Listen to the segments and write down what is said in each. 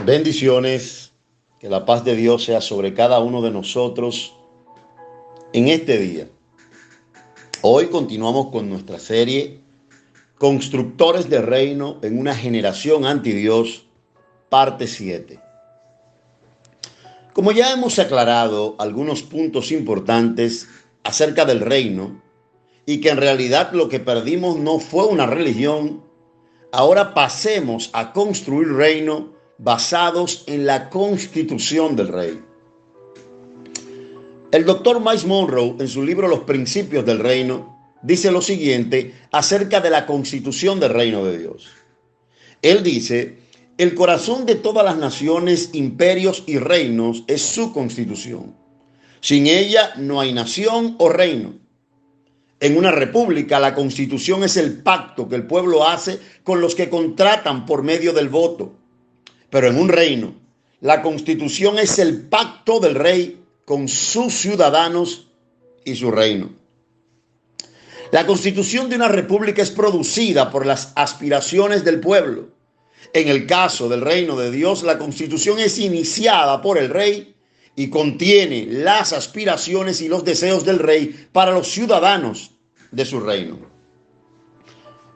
Bendiciones, que la paz de Dios sea sobre cada uno de nosotros en este día. Hoy continuamos con nuestra serie Constructores de Reino en una generación anti Dios, parte 7. Como ya hemos aclarado algunos puntos importantes acerca del reino y que en realidad lo que perdimos no fue una religión, ahora pasemos a construir reino basados en la constitución del rey. El doctor Miles Monroe, en su libro Los Principios del Reino, dice lo siguiente acerca de la constitución del reino de Dios. Él dice: el corazón de todas las naciones, imperios y reinos es su constitución. Sin ella no hay nación o reino. En una república, la constitución es el pacto que el pueblo hace con los que contratan por medio del voto. Pero en un reino, la constitución es el pacto del rey con sus ciudadanos y su reino. La constitución de una república es producida por las aspiraciones del pueblo. En el caso del reino de Dios, la constitución es iniciada por el rey y contiene las aspiraciones y los deseos del rey para los ciudadanos de su reino.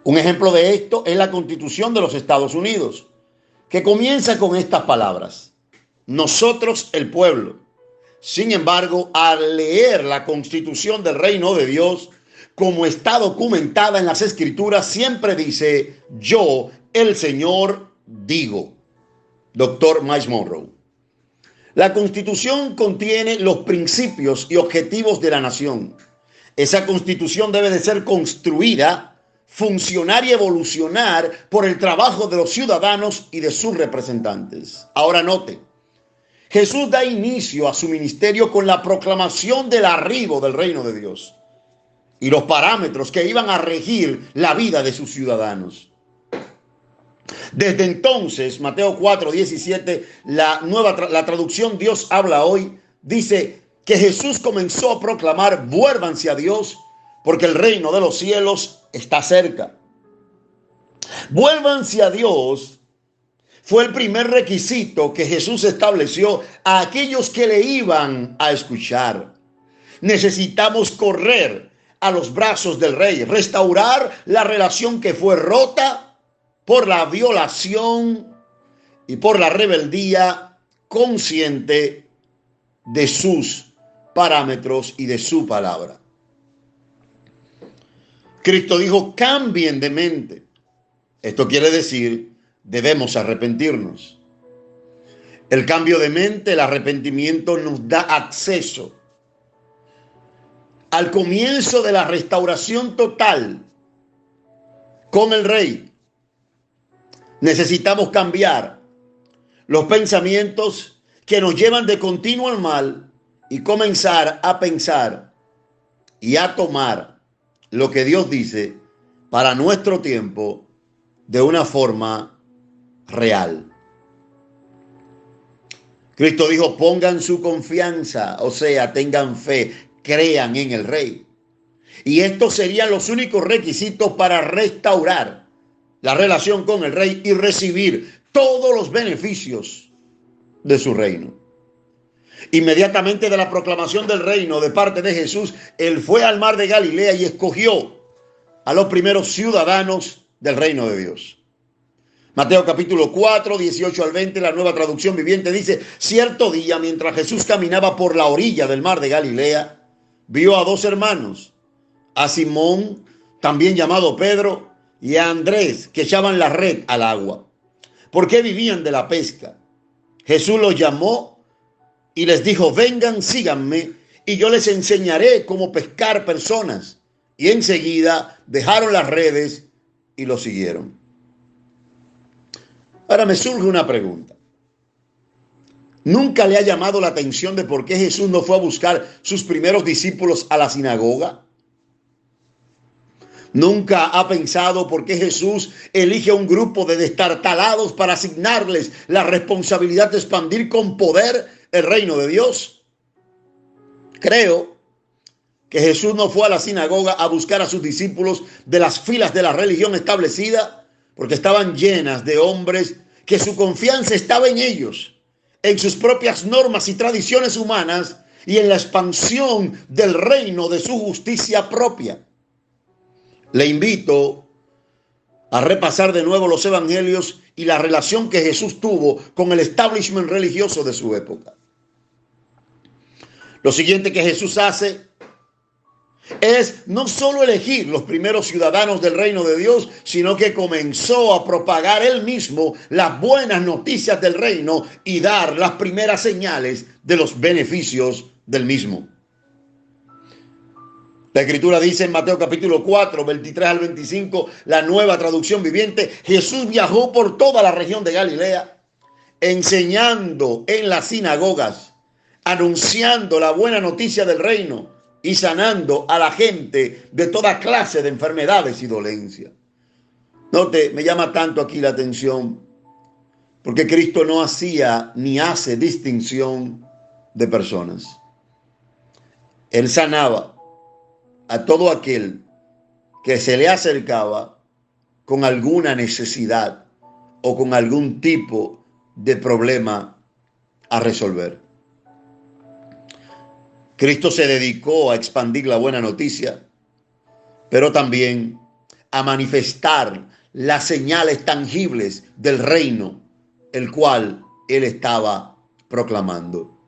Un ejemplo de esto es la Constitución de los Estados Unidos, que comienza con estas palabras: nosotros el pueblo. Sin embargo, al leer la Constitución del Reino de Dios, como está documentada en las Escrituras, siempre dice: yo, el Señor, digo. Doctor Miles Monroe. La Constitución contiene los principios y objetivos de la nación. Esa Constitución debe de ser construida, funcionar y evolucionar por el trabajo de los ciudadanos y de sus representantes. Ahora note, Jesús da inicio a su ministerio con la proclamación del arribo del reino de Dios y los parámetros que iban a regir la vida de sus ciudadanos. Desde entonces, Mateo 4:17, la traducción Dios habla hoy, dice que Jesús comenzó a proclamar: vuélvanse a Dios, porque el reino de los cielos está cerca. Vuélvanse a Dios fue el primer requisito que Jesús estableció a aquellos que le iban a escuchar. Necesitamos correr a los brazos del rey, restaurar la relación que fue rota por la violación y por la rebeldía consciente de sus parámetros y de su palabra. Cristo dijo: cambien de mente. Esto quiere decir, debemos arrepentirnos. El cambio de mente, el arrepentimiento, nos da acceso al comienzo de la restauración total con el rey. Necesitamos cambiar los pensamientos que nos llevan de continuo al mal y comenzar a pensar y a tomar lo que Dios dice para nuestro tiempo de una forma real. Cristo dijo: pongan su confianza, o sea, tengan fe, crean en el rey. Y estos serían los únicos requisitos para restaurar la relación con el rey y recibir todos los beneficios de su reino. Inmediatamente de la proclamación del reino de parte de Jesús, él fue al mar de Galilea y escogió a los primeros ciudadanos del reino de Dios. Mateo capítulo 4, 18 al 20, la Nueva Traducción Viviente dice: cierto día, mientras Jesús caminaba por la orilla del mar de Galilea, vio a dos hermanos, a Simón, también llamado Pedro, y a Andrés, que echaban la red al agua, porque vivían de la pesca. Jesús los llamó y les dijo: vengan, síganme, y yo les enseñaré cómo pescar personas. Y enseguida dejaron las redes y lo siguieron. Ahora me surge una pregunta. ¿Nunca le ha llamado la atención de por qué Jesús no fue a buscar sus primeros discípulos a la sinagoga? ¿Nunca ha pensado por qué Jesús elige a un grupo de destartalados para asignarles la responsabilidad de expandir con poder el reino de Dios? Creo que Jesús no fue a la sinagoga a buscar a sus discípulos de las filas de la religión establecida, porque estaban llenas de hombres que su confianza estaba en ellos, en sus propias normas y tradiciones humanas y en la expansión del reino de su justicia propia. Le invito a repasar de nuevo los evangelios y la relación que Jesús tuvo con el establishment religioso de su época. Lo siguiente que Jesús hace es no solo elegir los primeros ciudadanos del reino de Dios, sino que comenzó a propagar él mismo las buenas noticias del reino y dar las primeras señales de los beneficios del mismo. La Escritura dice en Mateo capítulo 4, 23 al 25, la Nueva Traducción Viviente: Jesús viajó por toda la región de Galilea, enseñando en las sinagogas, anunciando la buena noticia del reino y sanando a la gente de toda clase de enfermedades y dolencias. Note, me llama tanto aquí la atención, porque Cristo no hacía ni hace distinción de personas. Él sanaba a todo aquel que se le acercaba con alguna necesidad o con algún tipo de problema a resolver. Cristo se dedicó a expandir la buena noticia, pero también a manifestar las señales tangibles del reino, el cual él estaba proclamando.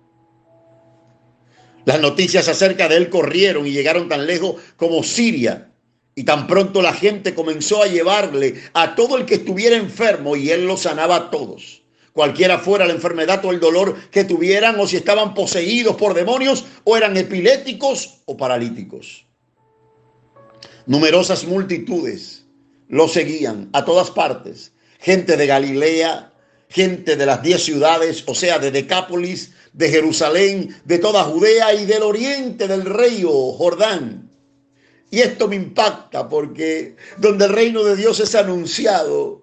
Las noticias acerca de él corrieron y llegaron tan lejos como Siria, y tan pronto la gente comenzó a llevarle a todo el que estuviera enfermo y él lo sanaba a todos. Cualquiera fuera la enfermedad o el dolor que tuvieran, o si estaban poseídos por demonios, o eran epilépticos o paralíticos. Numerosas multitudes lo seguían a todas partes. Gente de Galilea, gente de las 10 ciudades, o sea, de Decápolis, de Jerusalén, de toda Judea y del oriente del río Jordán. Y esto me impacta porque donde el reino de Dios es anunciado,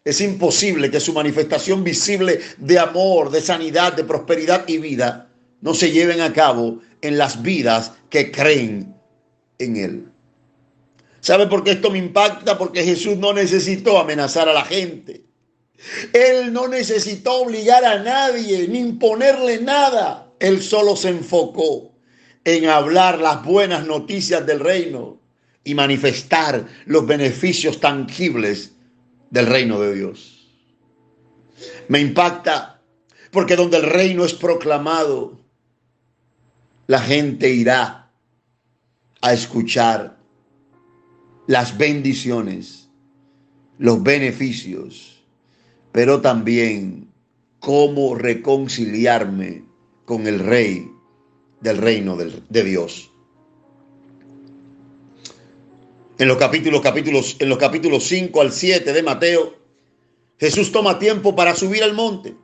es imposible que su manifestación visible de amor, de sanidad, de prosperidad y vida no se lleven a cabo en las vidas que creen en él. ¿Sabe por qué esto me impacta? Porque Jesús no necesitó amenazar a la gente. Él no necesitó obligar a nadie ni imponerle nada. Él solo se enfocó en hablar las buenas noticias del reino y manifestar los beneficios tangibles del reino de Dios. Me impacta porque donde el reino es proclamado, la gente irá a escuchar las bendiciones, los beneficios, pero también cómo reconciliarme con el Rey del reino de Dios. En los capítulos 5 al 7 de Mateo, Jesús toma tiempo para subir al monte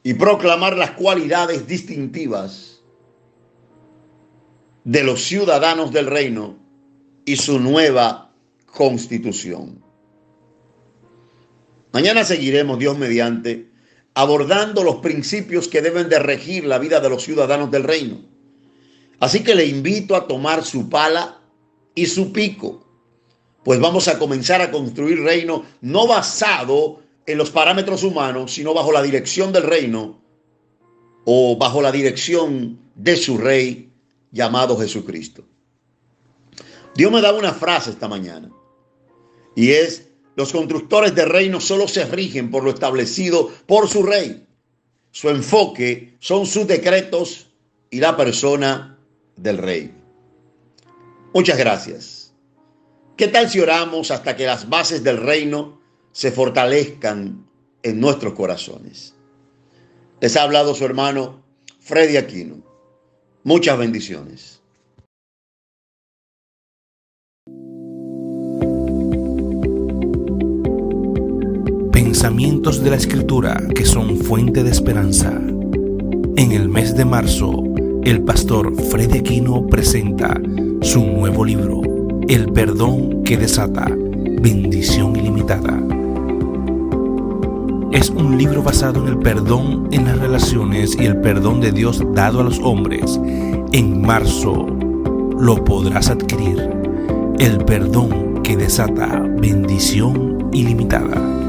y proclamar las cualidades distintivas de los ciudadanos del reino y su nueva constitución. Mañana seguiremos, Dios mediante, abordando los principios que deben de regir la vida de los ciudadanos del reino. Así que le invito a tomar su pala y su pico, pues vamos a comenzar a construir reino no basado en los parámetros humanos, sino bajo la dirección del reino o bajo la dirección de su rey llamado Jesucristo. Dios me daba una frase esta mañana y es: los constructores de reino solo se rigen por lo establecido por su rey. Su enfoque son sus decretos y la persona del rey. Muchas gracias. ¿Qué tal si oramos hasta que las bases del reino se fortalezcan en nuestros corazones? Les ha hablado su hermano Freddy Aquino. Muchas bendiciones. Pensamientos de la Escritura que son fuente de esperanza. En el mes de marzo, el pastor Freddy Aquino presenta su nuevo libro, El perdón que desata bendición ilimitada. Es un libro basado en el perdón en las relaciones y el perdón de Dios dado a los hombres. En marzo lo podrás adquirir. El perdón que desata bendición ilimitada.